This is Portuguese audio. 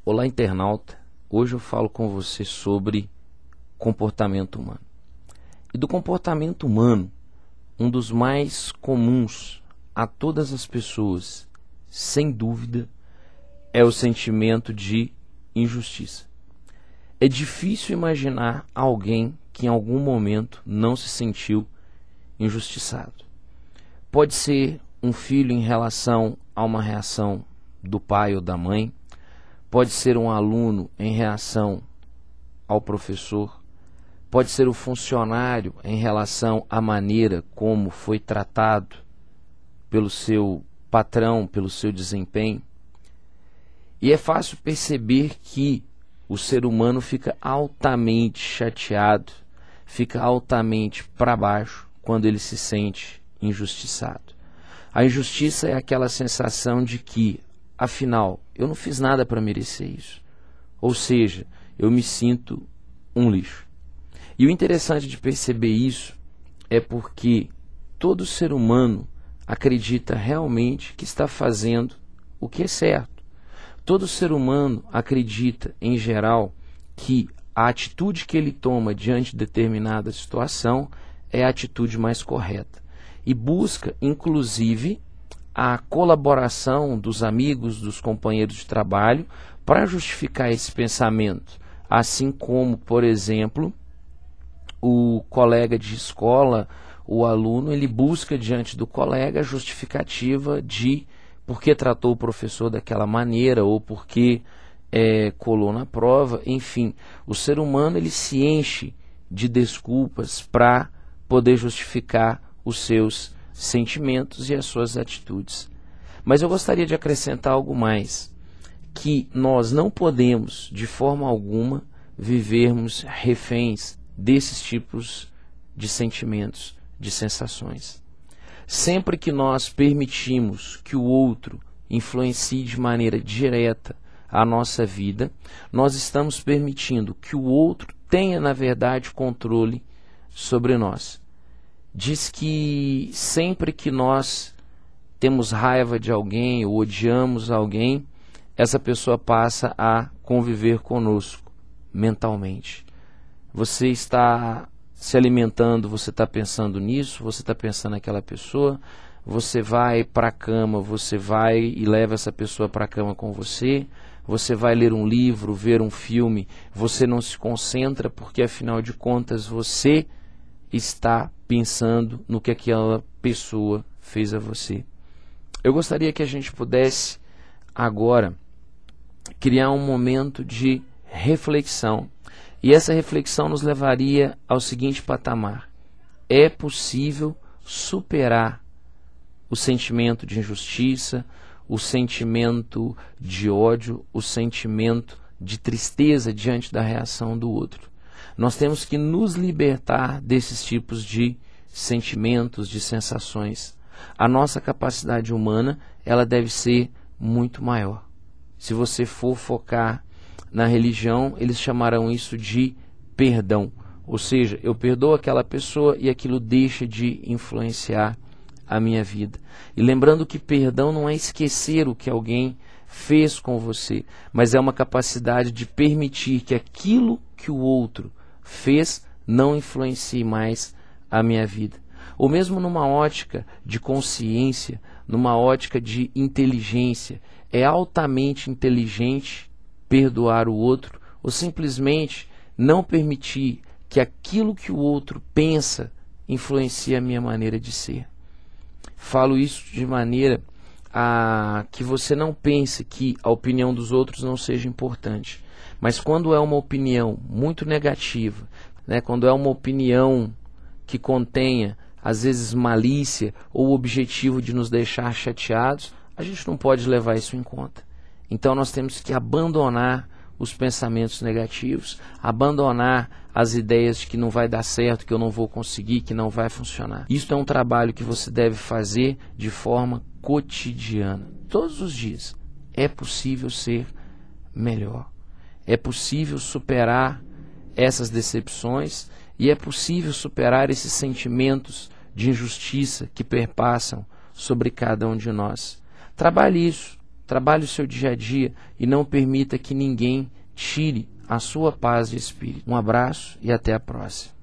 Olá, internauta. Hoje eu falo com você sobre comportamento humano. E do comportamento humano, um dos mais comuns a todas as pessoas, sem dúvida, é o sentimento de injustiça. É difícil imaginar alguém que em algum momento não se sentiu injustiçado. Pode ser um filho em relação a uma reação do pai ou da mãe, pode ser um aluno em reação ao professor, pode ser o funcionário em relação à maneira como foi tratado pelo seu patrão, pelo seu desempenho. E é fácil perceber que o ser humano fica altamente chateado, fica altamente para baixo quando ele se sente injustiçado. A injustiça é aquela sensação de que, afinal, eu não fiz nada para merecer isso. Ou seja, eu me sinto um lixo. E o interessante de perceber isso é porque todo ser humano acredita realmente que está fazendo o que é certo. Todo ser humano acredita, em geral, que a atitude que ele toma diante de determinada situação é a atitude mais correta. E busca, inclusive, a colaboração dos amigos, dos companheiros de trabalho para justificar esse pensamento. Assim como, por exemplo, o colega de escola, o aluno, ele busca diante do colega a justificativa de por que tratou o professor daquela maneira ou por que colou na prova. Enfim, o ser humano ele se enche de desculpas para poder justificar os seus sentimentos e as suas atitudes. Mas eu gostaria de acrescentar algo mais, que nós não podemos, de forma alguma, vivermos reféns desses tipos de sentimentos, de sensações. Sempre que nós permitimos que o outro influencie de maneira direta a nossa vida, nós estamos permitindo que o outro tenha, na verdade, controle sobre nós. Diz que sempre que nós temos raiva de alguém ou odiamos alguém, essa pessoa passa a conviver conosco mentalmente. Você está se alimentando, você está pensando nisso, você está pensando naquela pessoa, você vai para a cama, você vai e leva essa pessoa para a cama com você, você vai ler um livro, ver um filme, você não se concentra porque afinal de contas você está pensando no que aquela pessoa fez a você. Eu gostaria que a gente pudesse agora criar um momento de reflexão. E essa reflexão nos levaria ao seguinte patamar: é possível superar o sentimento de injustiça, o sentimento de ódio, o sentimento de tristeza diante da reação do outro. Nós temos que nos libertar desses tipos de sentimentos, de sensações. A nossa capacidade humana, ela deve ser muito maior. Se você for focar na religião, eles chamarão isso de perdão. Ou seja, eu perdoo aquela pessoa e aquilo deixa de influenciar a minha vida. E lembrando que perdão não é esquecer o que alguém fez com você, mas é uma capacidade de permitir que aquilo que o outro fez não influencie mais a minha vida. Ou mesmo numa ótica de consciência, numa ótica de inteligência, é altamente inteligente perdoar o outro ou simplesmente não permitir que aquilo que o outro pensa influencie a minha maneira de ser. Falo isso de maneira a que você não pense que a opinião dos outros não seja importante. Mas quando é uma opinião muito negativa, quando é uma opinião que contenha, às vezes, malícia ou o objetivo de nos deixar chateados, a gente não pode levar isso em conta. Então nós temos que abandonar os pensamentos negativos, abandonar as ideias de que não vai dar certo, que eu não vou conseguir, que não vai funcionar. Isso é um trabalho que você deve fazer de forma cotidiana, todos os dias. É possível ser melhor. É possível superar essas decepções e é possível superar esses sentimentos de injustiça que perpassam sobre cada um de nós. Trabalhe isso trabalhe o seu dia a dia e não permita que ninguém tire a sua paz de espírito. Um abraço e até a próxima.